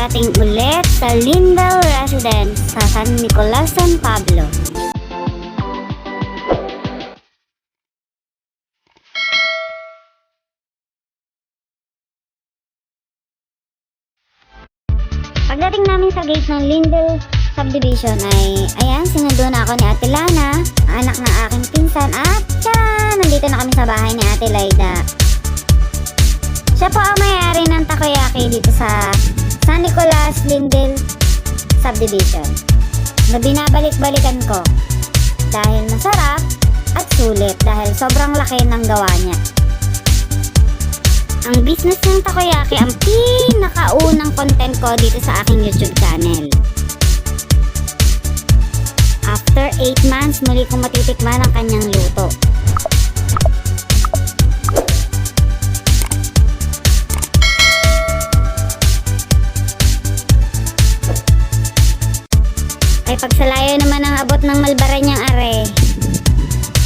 nakarating ulit sa Lindell Residence sa San Nicolas, San Pablo. Pagdating namin sa gate ng Lindell Subdivision ay, ayan, sinundo na ako ni Ate Lana, anak ng aking pinsan, at nandito na kami sa bahay ni Ate Laida. Siya po ang may-ari ng takoyaki dito sa San Nicolas Lindell Subdivision na binabalik-balikan ko dahil masarap at sulit dahil sobrang laki ng gawa niya. Ang business ng takoyaki ang pinakaunang content ko dito sa aking YouTube channel. After 8 months, muli kong matitikman ang kanyang luto. Ay pagsalayo naman ang abot ng Malbaranyang are.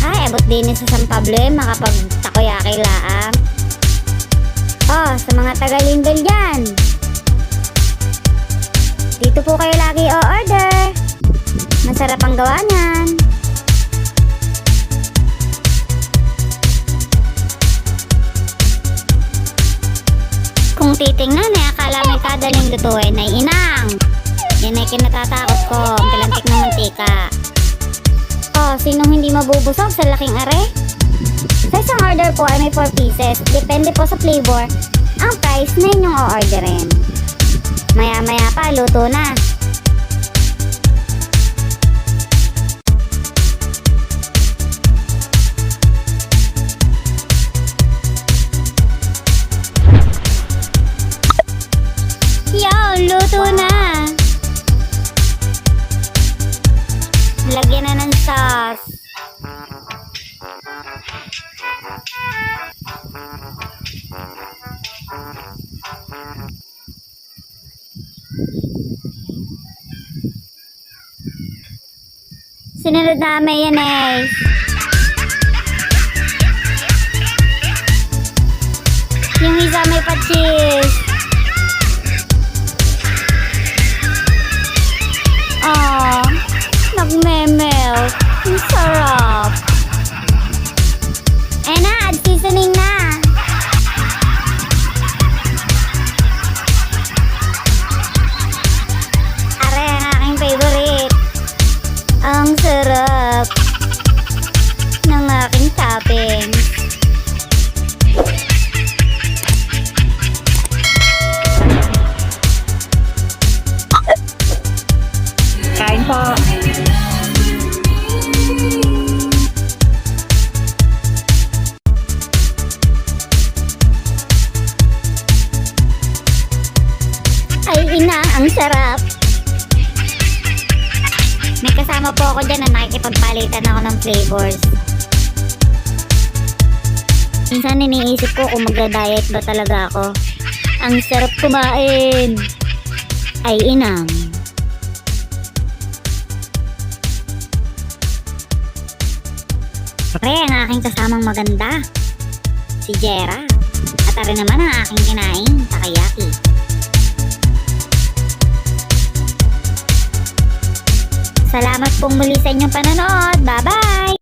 Ay, abot din sa San Pablo makapag-takoyaki laang. Oh, sa mga taga-Lindell dyan, dito po kayo lagi o-order. Masarap ang gawa niyan. Kung titingnan akala may kadaling lutuin ay inang. Yan ay kinatatakot ko, ang pilantik ng mantika. Oh, sinong hindi mabubusog sa laking are? Sa isang order po ay may 4 pieces. Depende po sa flavor ang price na inyong o-orderin. Maya-maya pa, luto na. Yo, luto na! Lagyan na ng sauce. Sinunod na mayonnaise. Yung isa may pa-cheese. Oh, nagme-melt. Ang sarap. Ayan na, add seasoning na. Are ang aking favorite. Ang sarap ng aking topping. Kain po. Ay ina, ang sarap. May kasama po ako dyan na nakikipagpalitan ako ng flavors. Minsan iniisip ko kung magda-diet ba talaga ako. Ang sarap kumain. Ay inang. Pre, ang aking kasamang maganda, si Jera. At ari naman ang aking kinain, takoyaki. Salamat pong muli sa inyong panonood. Bye-bye!